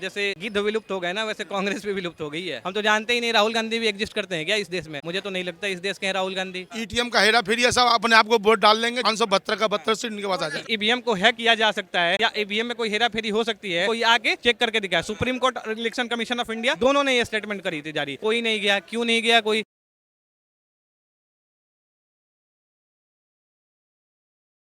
जैसे गिद्ध विलुप्त हो गए ना, वैसे कांग्रेस भी विलुप्त हो गई है। हम तो जानते ही नहीं राहुल गांधी भी एग्जिस्ट करते हैं क्या इस देश में। मुझे तो नहीं लगता इस देश के हैं राहुल गांधी। ईटीएम का हेरा फेरी है, सब अपने आप को वोट डाल देंगे, 572 का 72 सीट इनके पास आ जाए। ईवीएम को हैक किया जा सकता है या ईवीएम में कोई हेरा फेरी हो सकती है, कोई आके चेक करके दिखाए। सुप्रीम कोर्ट और इलेक्शन कमीशन ऑफ इंडिया दोनों ने ये स्टेटमेंट करी थी जारी, कोई नहीं गया। क्यों नहीं गया कोई?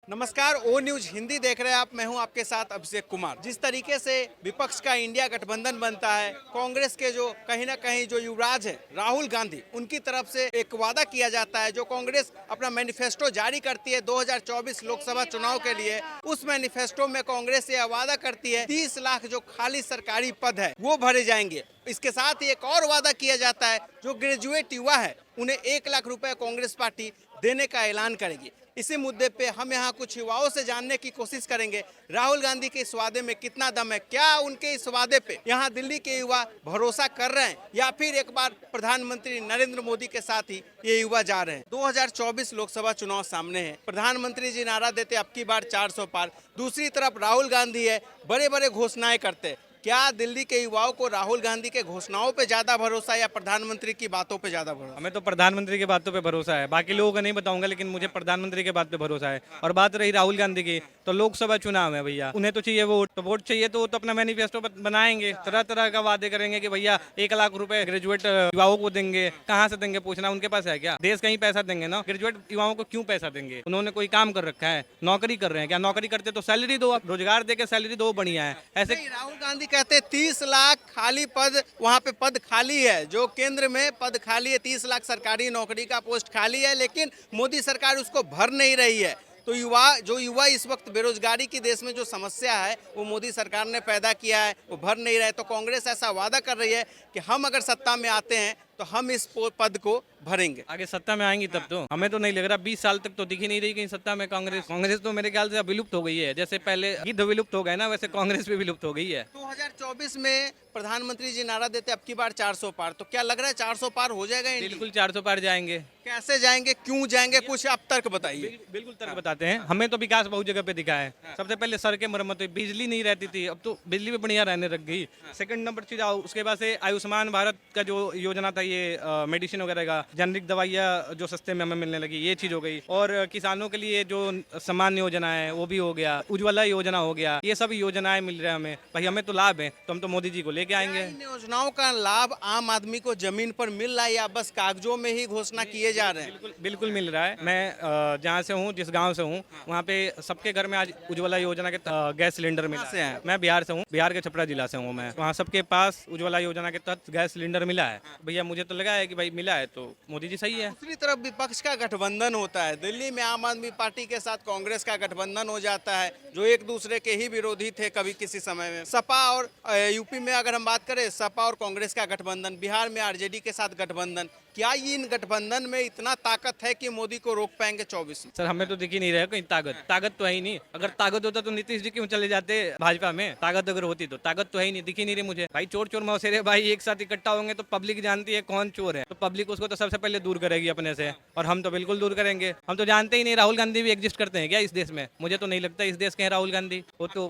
नमस्कार, ओ न्यूज हिंदी देख रहे हैं आप। मैं हूं आपके साथ अभिषेक कुमार। जिस तरीके से विपक्ष का इंडिया गठबंधन बनता है, कांग्रेस के जो कहीं ना कहीं जो युवराज है राहुल गांधी, उनकी तरफ से एक वादा किया जाता है। जो कांग्रेस अपना मैनिफेस्टो जारी करती है 2024 लोकसभा चुनाव के लिए, उस मैनिफेस्टो में कांग्रेस यह वादा करती है 30 लाख जो खाली सरकारी पद है वो भरे जाएंगे। इसके साथ ही एक और वादा किया जाता है, जो ग्रेजुएट युवा है उन्हें 1 लाख रुपए कांग्रेस पार्टी देने का ऐलान करेगी। इसी मुद्दे पे हम यहाँ कुछ युवाओं से जानने की कोशिश करेंगे, राहुल गांधी के इस वादे में कितना दम है, क्या उनके इस वादे पे यहाँ दिल्ली के युवा भरोसा कर रहे हैं या फिर एक बार प्रधानमंत्री नरेंद्र मोदी के साथ ही ये युवा जा रहे हैं। 2024 लोकसभा चुनाव सामने है। प्रधानमंत्री जी नारा देते अब की बार 400 पार, दूसरी तरफ राहुल गांधी है, बड़े बड़े घोषणाएं करते। क्या दिल्ली के युवाओं को राहुल गांधी के घोषणाओं पे ज्यादा भरोसा या प्रधानमंत्री की बातों पे ज्यादा भरोसा? हमें तो प्रधानमंत्री की बातों पे भरोसा है, बाकी लोगों को नहीं बताऊंगा, लेकिन मुझे प्रधानमंत्री के बात पे भरोसा है। और बात रही राहुल गांधी की, तो लोकसभा चुनाव है भैया, उन्हें तो चाहिए वोट। तो वोट चाहिए तो अपना मैनिफेस्टो बनाएंगे, तरह तरह का वादे करेंगे कि भैया 1 लाख रुपए ग्रेजुएट युवाओं को देंगे। कहाँ से देंगे पूछना, उनके पास है क्या? देश कहीं पैसा देंगे ना, ग्रेजुएट युवाओं को क्यों पैसा देंगे? उन्होंने कोई काम कर रखा है, नौकरी कर रहे हैं क्या? नौकरी करते तो सैलरी दो, रोजगार दे के सैलरी दो, बढ़िया है। ऐसे राहुल गांधी कहते 30 लाख खाली पद, वहां पे पद खाली है, जो केंद्र में पद खाली है, 30 लाख सरकारी नौकरी का पोस्ट खाली है, लेकिन मोदी सरकार उसको भर नहीं रही है। तो युवा इस वक्त बेरोजगारी की देश में जो समस्या है वो मोदी सरकार ने पैदा किया है, वो भर नहीं रहे। तो कांग्रेस ऐसा वादा कर रही है कि हम अगर सत्ता में आते हैं तो हम इस पद को भरेंगे। आगे सत्ता में आएंगी तब तो। हमें तो नहीं लग रहा, 20 साल तक तो दिख ही नहीं रही कहीं सत्ता में कांग्रेस तो मेरे ख्याल से अब विलुप्त हो गई है। जैसे पहले गिद्ध विलुप्त हो गए ना, वैसे कांग्रेस भी विलुप्त हो गई है। 2024 में प्रधानमंत्री जी नारा देते अब की बार 400 पार, तो क्या लग रहा है 400 पार हो जाएगा? बिल्कुल 400 पार जाएंगे। कैसे जाएंगे, क्यों जाएंगे, कुछ आप तर्क बताइए। बिल्कुल तर्क बताते हैं। हमें तो विकास बहुत जगह पे दिखा है। सबसे पहले सड़कें मरम्मत हुई, बिजली नहीं रहती थी, अब तो बिजली भी बढ़िया रहने लग गई। सेकंड नंबर चीज आओ, उसके बाद से आयुष्मान भारत का जो योजना था, ये मेडिसिन वगैरह का, जेनरिक दवाइयाँ जो सस्ते में हमें मिलने लगी, ये चीज हो गई। और किसानों के लिए जो सम्मान योजना है वो भी हो गया, उज्ज्वला योजना हो गया, ये सब योजनाएं मिल रहा है हमें। भाई हमें तो लाभ है, तो हम तो मोदी जी को लेके आएंगे। इन योजनाओं का लाभ आम आदमी को जमीन पर मिल रहा है या बस कागजों में ही घोषणा किए जा रहे हैं? बिल्कुल मिल रहा है। मैं जहाँ से हूँ, जिस गांव से हूँ, वहाँ पे सबके घर में आज उज्ज्वला योजना के गैस सिलेंडर मिला है। मैं बिहार से हूँ, बिहार के छपरा जिला से हूँ मैं। वहाँ सबके पास उज्ज्वला योजना के तहत गैस सिलेंडर मिला है। भैया मुझे तो लगा है कि भाई मिला है तो मोदी जी सही है। दूसरी तरफ विपक्ष का गठबंधन होता है। दिल्ली में आम आदमी पार्टी के साथ कांग्रेस का गठबंधन हो जाता है, जो एक दूसरे के ही विरोधी थे कभी किसी समय में। सपा और यूपी में अगर हम बात करें, सपा और कांग्रेस का गठबंधन, बिहार में आरजेडी के साथ गठबंधन, क्या ये इन गठबंधन में इतना ताकत है कि मोदी को रोक पाएंगे 24? सर हमें तो दिख ही नहीं रहा कहीं ताकत तो है ही नहीं। अगर ताकत होता तो नीतीश जी क्यों चले जाते भाजपा में? ताकत अगर होती तो ताकत तो है ही नहीं, दिख ही नहीं रही मुझे। भाई चोर चोर मौसेरे भाई एक साथ इकट्ठा होंगे तो पब्लिक जानती है कौन चोर है, तो पब्लिक उसको तो सबसे पहले दूर करेगी अपने से, और हम तो बिल्कुल दूर करेंगे। हम तो जानते ही नहीं राहुल गांधी भी एग्जिस्ट करते हैं क्या इस देश में। मुझे तो नहीं लगता इस देश के हैं राहुल गांधी, वो तो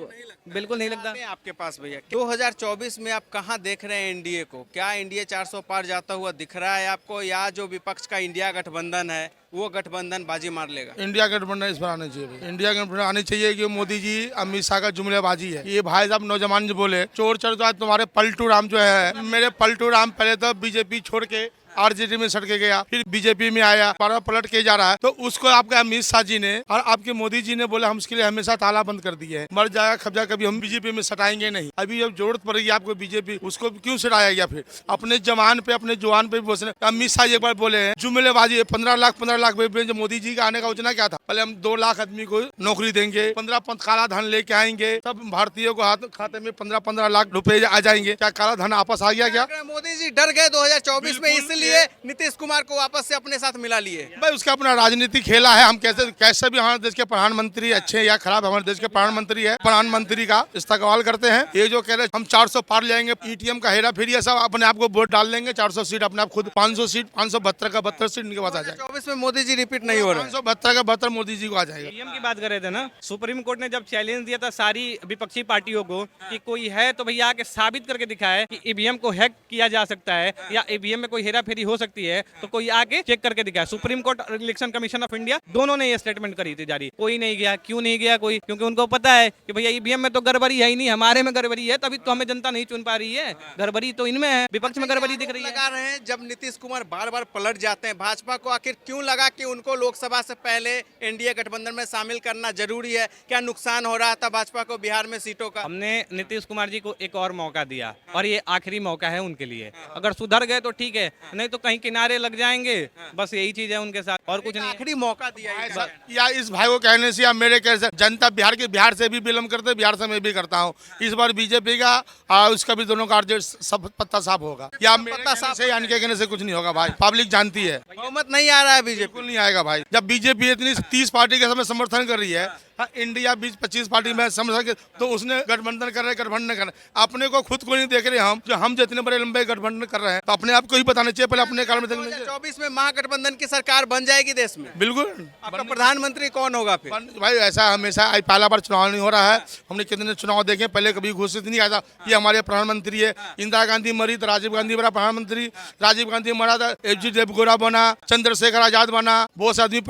बिल्कुल नहीं लगता। आपके पास भैया 2024 में आप कहाँ देख रहे हैं एनडीए को? क्या एनडीए 400 पार जाता हुआ दिख रहा है आपको, या जो विपक्ष का इंडिया गठबंधन है वो गठबंधन बाजी मार लेगा? इंडिया गठबंधन इस बार आनी चाहिए। इंडिया गठबंधन आनी चाहिए कि मोदी जी अमित शाह का जुमलेबाजी है। ये भाई साहब नौजवान जो बोले चोर चोर, तो आज तुम्हारे पलटू राम जो है, मेरे पलटू राम पहले तो बीजेपी छोड़ के आरजेडी में सट के गया, फिर बीजेपी में आया, बार पलट के जा रहा है। तो उसको आपके अमित शाह जी ने और आपके मोदी जी ने बोले हम उसके लिए हमेशा ताला बंद कर दिए है। मर जाएगा खबजा, कभी हम बीजेपी में सटाएंगे नहीं। अभी जब जरूरत पड़ेगी आपको बीजेपी, उसको क्यों सटाया गया? फिर अपने जवान पे, अपने जवान पे भी अमित शाह एक बार बोले हैं जुमलेबाजी, 15 लाख जो मोदी जी का आने का योजना क्या था? पहले हम 2 लाख आदमी को नौकरी देंगे, 15 काला धन लेके आएंगे, सब भारतीयों को खाते में 15 लाख रुपए आ जाएंगे। क्या काला धन आपस आ गया? क्या मोदी जी डर गए 2024 में, इसलिए लिए नीतीश कुमार को वापस से अपने साथ मिला लिए। भाई उसका अपना राजनीति खेला है। हम कैसे कैसे भी हमारे देश के प्रधानमंत्री अच्छे या खराब, हमारे देश के प्रधानमंत्री है, प्रधानमंत्री का इस्तेमाल करते हैं। ये जो कह रहे हम 400 पार जाएंगे, ईटीएम का हेरा फेरी, सब अपने आप को वोट डाल देंगे। 400 सीट अपने आप खुद, 500 सीट, 572 का 72 सीट इनके पास आ जाएगा। 24 में मोदी जी रिपीट नहीं हो रहे हैं। 572 का 72 मोदी जी को आ जाएगा। ईवीएम की बात कर रहे थे ना, सुप्रीम कोर्ट ने जब चैलेंज दिया था सारी विपक्षी पार्टियों को कि कोई है तो भैया आके साबित करके दिखाए कि ईवीएम को हैक किया जा सकता है या ईवीएम में कोई हेरा फेरी हो सकती है, तो कोई आके चेक करके दिखाए। सुप्रीम कोर्ट और इलेक्शन कमीशन ऑफ इंडिया दोनों ने ये स्टेटमेंट करी थी जारी। कोई नहीं गया। क्यों नहीं गया कोई? क्योंकि उनको पता है कि भैया ईवीएम में तो गड़बड़ी है ही नहीं, हमारे में गड़बड़ी है, तभी तो हमें जनता नहीं चुन पा रही है। गड़बड़ी तो इनमें है, विपक्ष में गड़बड़ी दिख रही है। लगा रहे हैं जब नीतीश कुमार बार बार पलट जाते हैं, भाजपा को आखिर क्यों लगा कि उनको लोकसभा से पहले एनडीए गठबंधन में शामिल करना जरूरी है? क्या नुकसान हो रहा था भाजपा को बिहार में सीटों का? हमने नीतीश कुमार जी को एक और मौका दिया और ये आखिरी मौका है उनके लिए। अगर सुधर गए तो ठीक है, नहीं तो कहीं किनारे लग जाएंगे। बस यही चीज है उनके साथ, और कुछ नहीं है। आखिरी मौका दिया है इस बार। या इस भाई को कहने से या मेरे कहने से जनता बिहार से भी बिलोंग करते, बिहार से मैं भी करता हूँ। इस बार बीजेपी का उसका भी दोनों का सब पत्ता साफ होगा। या मेरे कहने से या इनके कहने से कुछ नहीं होगा भाई, पब्लिक जानती है। बहुमत नहीं आ रहा है बीजेपी। बिल्कुल नहीं आएगा भाई। जब बीजेपी इतनी 30 पार्टी के समय समर्थन कर रही है, इंडिया 20-25 पार्टी में समर्थन, तो उसने गठबंधन कर रहे अपने को खुद को नहीं देख रहे। हम जितने बड़े लंबे गठबंधन कर रहे हैं, तो अपने आप को ही बताना चाहिए, पहले अपने काल में देखना चाहिए। 2024 में महागठबंधन की सरकार बन जाएगी देश में। बिल्कुल। आपका प्रधानमंत्री कौन होगा फिर? भाई ऐसा हमेशा पहला बार चुनाव नहीं हो रहा है। हमने कितने चुनाव देखे, पहले कभी घोषित नहीं आया था ये हमारे प्रधानमंत्री है। इंदिरा गांधी मरी तो राजीव गांधी बना प्रधानमंत्री, राजीव गांधी मरा था एच.डी. देवगौड़ा बना, चंद्रशेखर आजाद बना, बहुत से आदमी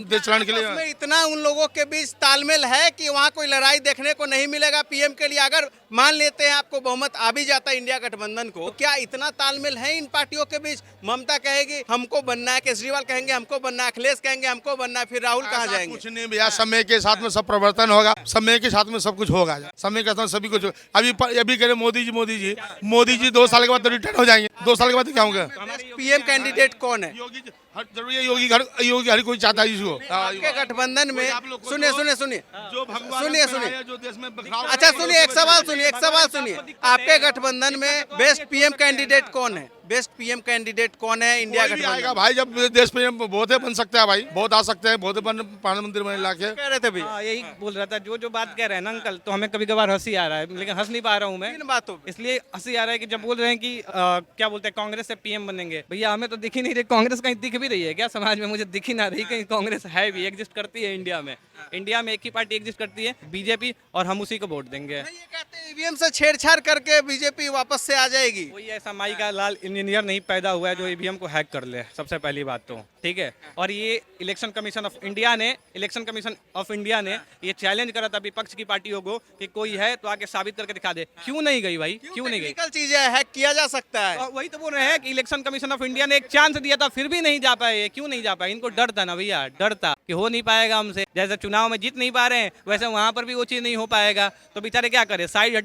देश चलाने के लिए। उसमें इतना उन लोगों के बीच तालमेल है कि वहाँ कोई लड़ाई देखने को नहीं मिलेगा पीएम के लिए। अगर मान लेते हैं आपको बहुमत आ भी जाता है इंडिया गठबंधन को, तो क्या इतना तालमेल है इन पार्टियों के बीच? ममता कहेगी हमको बनना है, केजरीवाल कहेंगे हमको बनना है, अखिलेश कहेंगे हमको बनना है, फिर राहुल कहाँ जाएंगे? कुछ नहीं भैया, समय के साथ में सब परिवर्तन होगा, समय के साथ में सब कुछ होगा। समय के साथ सभी कुछ अभी कह रहे मोदी जी 2 साल के बाद तो रिटायर हो जाएंगे। 2 साल के बाद क्या होंगे? पीएम कैंडिडेट कौन है? योगी जरूरी है। योगी हर कोई चाहता है इसको। आपके गठबंधन में सुनिए जो भगवान सुनिए जो देश में बदलाव। अच्छा सुनिए, एक सवाल सुनिए। आपके गठबंधन में बेस्ट पीएम कैंडिडेट कौन है? बेस्ट पीएम कैंडिडेट कौन है इंडिया कोई भी गठबंधन? आएगा भाई, जब देश में बहुत बन सकता है भाई, बहुत आ सकते हैं, बहुत प्रधानमंत्री बने लाके। कह रहे थे भैया हाँ, यही बोल रहा था। जो बात कह रहे हैं ना अंकल, तो हमें कभी कभार हंसी आ रहा है, लेकिन हंस नहीं पा रहा हूँ मैं इन बातों पे। इसलिए हंसी आ रहा है कि जब बोल रहे हैं कि क्या बोलते हैं कांग्रेस से पीएम बनेंगे। भैया हमें तो दिख ही नहीं रही कांग्रेस, कहीं दिख भी रही है क्या समाज में? मुझे दिख ही ना रही कहीं कांग्रेस है भी, एग्जिस्ट करती है इंडिया में। इंडिया में एक ही पार्टी एग्जिस्ट करती है, बीजेपी, और हम उसी को वोट देंगे। नहीं, ये कहते हैं ईवीएम से छेड़छाड़ करके बीजेपी वापस से आ जाएगी। कोई ऐसा माई का लाल इंजीनियर नहीं पैदा हुआ है जो ईवीएम को हैक कर ले, सबसे पहली बात तो ठीक है। और ये इलेक्शन कमीशन ऑफ इंडिया ने ये चैलेंज करा था विपक्ष की पार्टियों को कि कोई है तो आके साबित करके दिखा दे। क्यों नहीं गई भाई? क्यों नहीं गई? टेक्निकल चीजें हैक किया जा सकता है। और वही तो बोल रहे हैं कि इलेक्शन कमीशन ऑफ इंडिया ने एक चांस दिया था, फिर भी नहीं जा पाए। ये क्यों नहीं जा पाए? इनको डर था ना भैया, डर था कि हो नहीं पाएगा हमसे। जैसे चुनाव में जीत नहीं पा रहे हैं, वैसे वहां पर भी वो चीज नहीं हो पाएगा। तो बेचारे क्या करे, साइड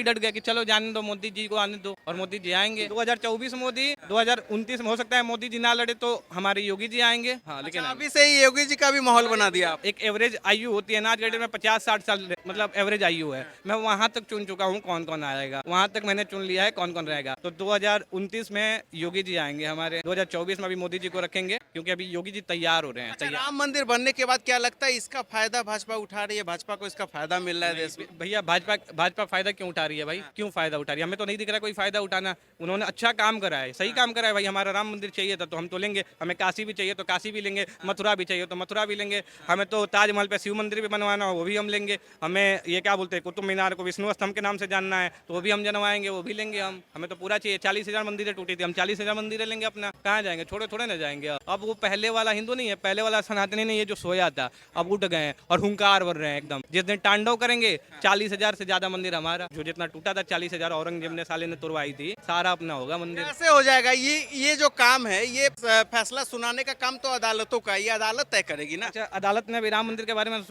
हट गए कि चलो जाने दो, मोदी जी को आने दो, और मोदी जी आएंगे। 2024 मोदी, 2029 में हो सकता है मोदी जी ना लड़े तो हमारे योगी जी आएंगे। हाँ, लेकिन अभी से ही योगी जी का भी माहौल बना दिया आप। एक एवरेज आयु होती है ना, आज के डेट में 50-60 साल मतलब एवरेज आयु है। मैं वहां तक चुन चुका हूँ कौन कौन आएगा, वहां तक मैंने चुन लिया है कौन कौन रहेगा। तो 2029 में योगी जी आएंगे हमारे, 2024 में भी मोदी जी को रखेंगे, क्योंकि अभी योगी जी तैयार हो रहे हैं। अच्छा, राम मंदिर बनने के बाद क्या लगता है इसका फायदा भाजपा उठा रही है? भाजपा को इसका फायदा मिल रहा है देश में? भैया भाजपा फायदा क्यों उठा रही है भाई? क्यों फायदा उठा रही है? हमें तो नहीं दिख रहा कोई फायदा उठाना। उन्होंने अच्छा काम करा है, सही काम करा है भाई। हमारा राम मंदिर चाहिए था तो हम तो लेंगे, हमें काशी भी चाहिए तो काशी भी लेंगे, मथुरा भी चाहिए तो मथुरा भी लेंगे, हमें तो ताजमहल पे शिव मंदिर भी बनवाना हो वो भी हम लेंगे, हमें ये क्या बोलते हैं कुतुब मीनार को विष्णु स्तंभ के नाम से जानना है तो वो भी हम जनवाएंगे, वो भी लेंगे हम। हमें तो पूरा चाहिए। 40,000 मंदिरें टूटी थी, हम 40,000 मंदिरें लेंगे अपना। कहाँ जाएंगे? थोड़े ना जाएंगे। अब वो पहले वाला हिंदू नहीं है, पहले वाला सनातनी नहीं है जो सोया था, अब उठ गए हैं और हुंकार भर रहे हैं एकदम। जिस दिन तांडव करेंगे 40,000 से ज्यादा मंदिर हमारा, जो जितना टूटा था 40,000 औरंगजेब ने साले ने तुड़वाई थी, सारा अपना होगा मंदिर। कैसे हो जाएगा ये जो काम है, ये फैसला सुनाने का काम तो अदालतों का, ये अदालत तय करेगी ना? अच्छा, अदालत ने अभी राम मंदिर के बारे में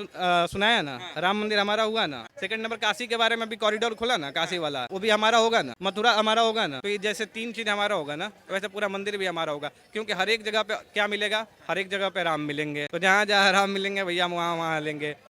सुनाया ना, राम मंदिर हमारा हुआ ना। सेकंड नंबर काशी के बारे में भी कॉरिडोर खुला ना, काशी वाला, वो भी हमारा होगा ना। मथुरा हमारा होगा ना। तो ये जैसे 3 चीज हमारा होगा ना, वैसे पूरा मंदिर भी हमारा होगा। क्योंकि हर एक जगह पे क्या मिलेगा? हर एक जगह पे राम मिलेंगे। तो जहाँ जहाँ राम मिलेंगे भैया हम वहाँ लेंगे।